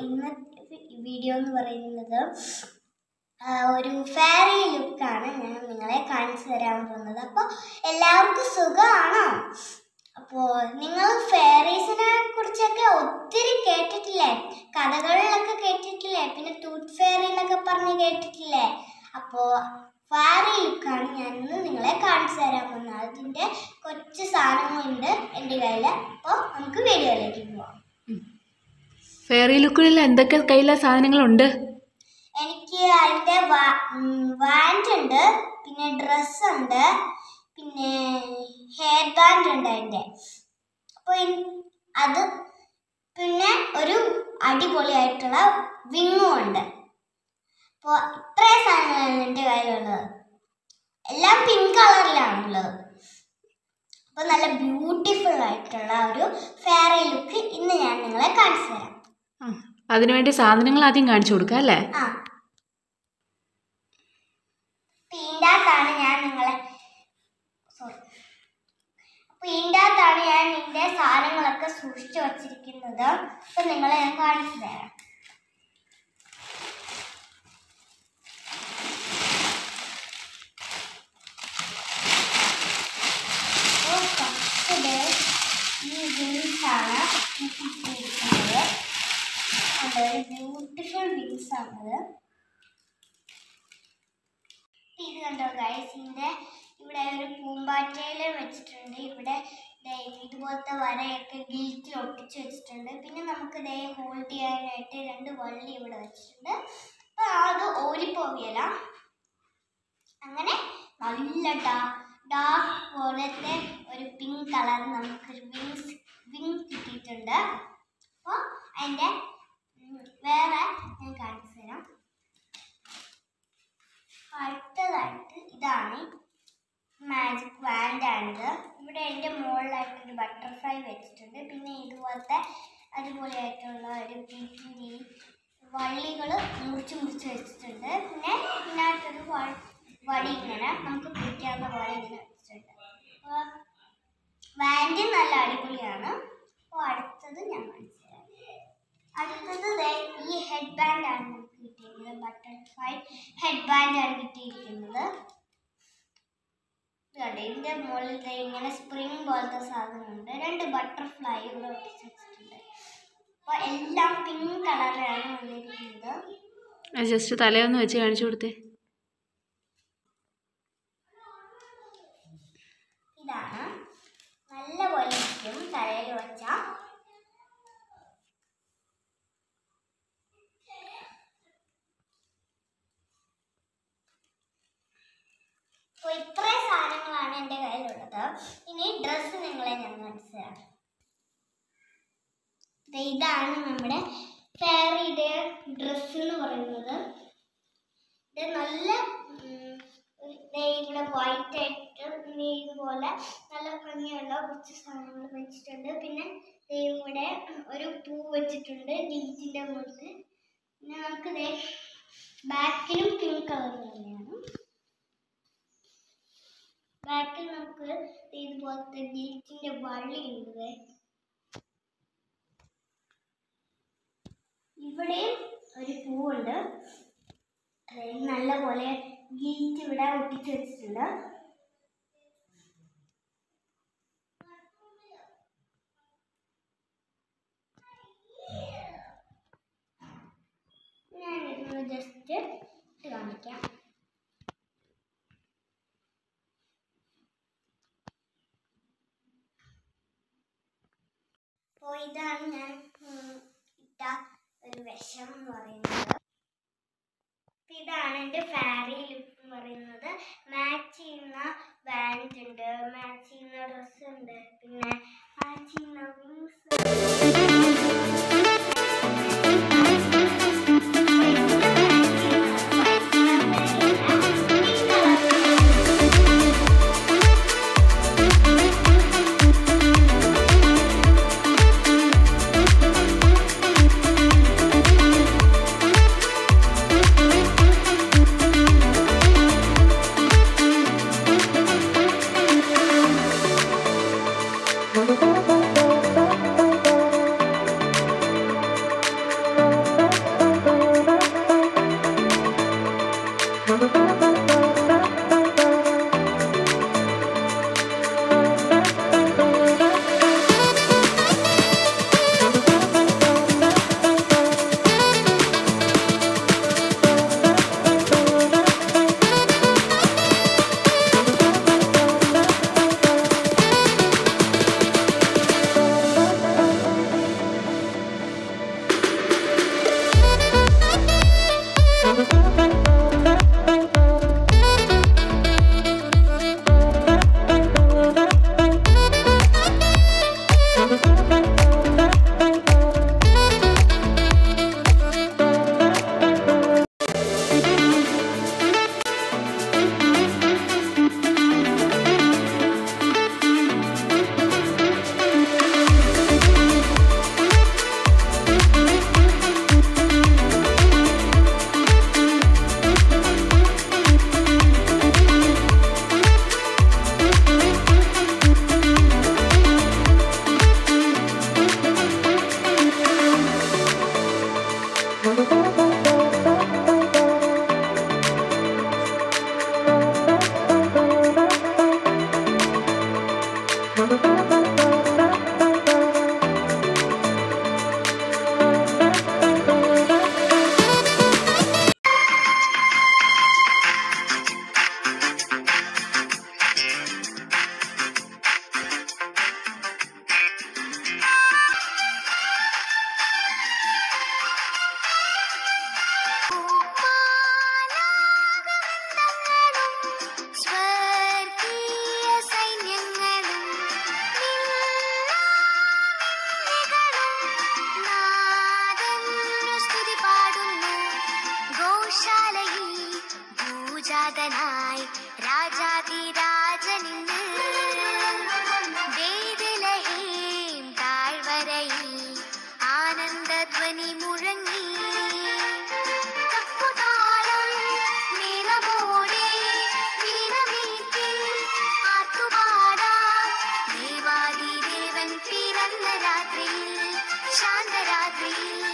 ഇന്നത്തെ വീഡിയോ എന്ന് പറയുന്നത് ഒരു ഫെയറി ലുക്കാണ് ഞാൻ നിങ്ങളെ കാണിച്ചു തരാൻ പോകുന്നത്. അപ്പോൾ എല്ലാവർക്കും സുഖമാണോ? അപ്പോൾ നിങ്ങൾ ഫെയറീസിനെ കുറിച്ചൊക്കെ ഒത്തിരി കേട്ടിട്ടില്ലേ? കഥകളിലൊക്കെ കേട്ടിട്ടില്ലേ? പിന്നെ ടൂത്ത് ഫെയറി എന്നൊക്കെ പറഞ്ഞ് കേട്ടിട്ടില്ലേ? അപ്പോൾ ഫെയറി ലുക്കാണ് ഞാൻ ഇന്ന് നിങ്ങളെ കാണിച്ചു തരാൻ പോകുന്നത്. അതിൻ്റെ കുറച്ച് സാധനങ്ങളുണ്ട് എൻ്റെ കയ്യിൽ. അപ്പോൾ നമുക്ക് വീഡിയോയിലേക്ക് പോവാം. ഫെയറി ലുക്കിൽ എന്തൊക്കെ കയ്യിലെ സാധനങ്ങളുണ്ട്? എനിക്ക് അതിൻ്റെ വാൻഡ് ഉണ്ട്, പിന്നെ ഡ്രസ്സ് ഉണ്ട്, പിന്നെ ഹെയർ ബാൻഡ് ഉണ്ട് അതിൻ്റെ. അപ്പോൾ അത് പിന്നെ ഒരു അടിപൊളിയായിട്ടുള്ള വിങ്ങും ഉണ്ട്. അപ്പോൾ ഇത്രയും സാധനങ്ങളാണ് എൻ്റെ കയ്യിലുള്ളത്. എല്ലാം പിങ്ക് കളറിലാണുള്ളത്. അപ്പോൾ നല്ല ബ്യൂട്ടിഫുൾ ആയിട്ടുള്ള ഒരു ഫെയറി ലുക്ക് ഇന്ന് ഞാൻ നിങ്ങളെ കാണിച്ചു തരാം. അതിനുവേണ്ടി സാധനങ്ങൾ ആദ്യം കാണിച്ചു കൊടുക്കാം അല്ലേ? ഇതിൻ്റെകത്താണ് ഞാൻ നിങ്ങളെ ഇതിൻ്റെ സാധനങ്ങളൊക്കെ സൂക്ഷിച്ചു വച്ചിരിക്കുന്നത്. അപ്പം നിങ്ങളെ ഞാൻ കാണിച്ചു തരാം. ഈ വിങ്സാണ് ഇട്ടിരിക്കുന്നത്. ബ്യൂട്ടിഫുൾ വിങ്സ് ആണത്. ഇത് കണ്ടോ ഗൈസ്, ഇവിടെ ഒരു പൂമ്പാറ്റയില വെച്ചിട്ടുണ്ട്. ഇവിടെ ഇതുപോലത്തെ വരയൊക്കെ ഗിൽറ്റിൽ ഒട്ടിച്ച് വെച്ചിട്ടുണ്ട്. പിന്നെ നമുക്ക് ഹോൾഡ് ചെയ്യാനായിട്ട് 2 വള്ളി ഇവിടെ വെച്ചിട്ടുണ്ട്. അപ്പോൾ അത് ഓടിപ്പോവില്ല. അങ്ങനെ നല്ല ഡാർക്ക് പോലത്തെ ഒരു പിങ്ക് കളർ നമുക്കൊരു വിങ് കിട്ടിയിട്ടുണ്ട്. അപ്പോൾ അതിൻ്റെ വേറെ ഞാൻ കാണിച്ചു തരാം. അടുത്തതായിട്ട് ഇതാണ് മാജിക് വാൻഡാണിത്. ഇവിടെ എൻ്റെ മുകളിലായിട്ടൊരു ബട്ടർഫ്ലൈ വെച്ചിട്ടുണ്ട്. പിന്നെ ഇതുപോലത്തെ അതുപോലെയായിട്ടുള്ള ഒരു പീക്കിൻ്റെ വള്ളികൾ മുറിച്ച് വെച്ചിട്ടുണ്ട്. പിന്നെ ഇതിനകത്തൊരു വടി ഇങ്ങനെ നമുക്ക് പിടിക്കാവുന്ന പോലെ ഇങ്ങനെ വെച്ചിട്ടുണ്ട്. അപ്പോൾ വാൻഡ് നല്ല അടിപൊളിയാണ്. അപ്പോൾ അടുത്തത് ഞാൻ കാണിച്ചു തരാം. അടുത്തത് ഈ ഹെഡ് ബാൻഡാണ് നമുക്ക് കിട്ടിയിരിക്കുന്നത്. ബട്ടർഫ്ലൈ ഹെഡ് ബാൻഡാണ് കിട്ടിയിരിക്കുന്നത്. ഇതിൻ്റെ മുകളിൽ ഇങ്ങനെ സ്പ്രിങ് പോലത്തെ സാധനമുണ്ട്. 2 ബട്ടർഫ്ലൈ ഇവിടെ ഒട്ടിച്ച് വെച്ചിട്ടുണ്ട്. അപ്പോൾ എല്ലാം പിങ്ക് കളറിലാണ് വന്നിരിക്കുന്നത്. ജസ്റ്റ് തലയൊന്ന് വെച്ച് കാണിച്ചു കൊടുത്തേ. ഇതാണ് നല്ല പോലെ ഇരിക്കും തലയിൽ വെച്ചാൽ. അപ്പോൾ ഇത്രയും സാധനങ്ങളാണ് എൻ്റെ കയ്യിലുള്ളത്. ഇനി ഡ്രസ്സ് നിങ്ങളെ ഞാൻ കാണിച്ചു തരാം. ഇതാണ് നമ്മുടെ ഫെയറിയുടെ ഡ്രസ്സ് എന്ന് പറയുന്നത്. ഇത് നല്ല ഇവിടെ വൈറ്റ് ആയിട്ട് പിന്നെ ഇതുപോലെ നല്ല ഭംഗിയുള്ള കുറച്ച് സാധനങ്ങൾ വെച്ചിട്ടുണ്ട്. പിന്നെ ഇവിടെ ഒരു പൂ വെച്ചിട്ടുണ്ട് ഗിൽറ്റിൻ്റെ മുകളിൽ. പിന്നെ നമുക്ക് ബാക്കിലും പിങ്ക് കളർ തന്നെയാണ്. ബാക്കിൽ നമുക്ക് ഇതുപോലത്തെ ഗിൽറ്റിൻ്റെ വള്ളി ഉണ്ട്. ഇവിടെയും ഒരു പൂവുണ്ട്. നല്ല പോലെ ഗിൽറ്റ് ഇവിടെ ഒട്ടിച്ച് വെച്ചിട്ടുണ്ട്. ഞാൻ ഇതൊന്ന് ജസ്റ്റ് ഇട്ട് കാണിക്കാം. അപ്പോൾ ഇതാണ് ഞാൻ ഇട്ട ഒരു വേഷം എന്ന് പറയുന്നത്. ഇതാണ് എൻ്റെ ഫെയറി ലുക്ക് എന്ന് പറയുന്നത്. മാച്ച് ചെയ്യുന്ന വാൻഡ് ഉണ്ട്, മാച്ച് ചെയ്യുന്ന ഡ്രസ്സ് ഉണ്ട്, പിന്നെ മാച്ച് ചെയ്യുന്ന വിങ്സ്. രാജാതനായി രാജാതിരാജനിന്ന് വേദലഹേം താഴ്വരയിൽ ആനന്ദധ്വനി മുഴങ്ങി തപ്പുതാളം നീലമോടെ വീണമീട്ടി ആർത്തുപാടാം ദേവാദിദേവൻ പിറന്ന രാത്രിയിൽ ശാന്തരാത്രിയിൽ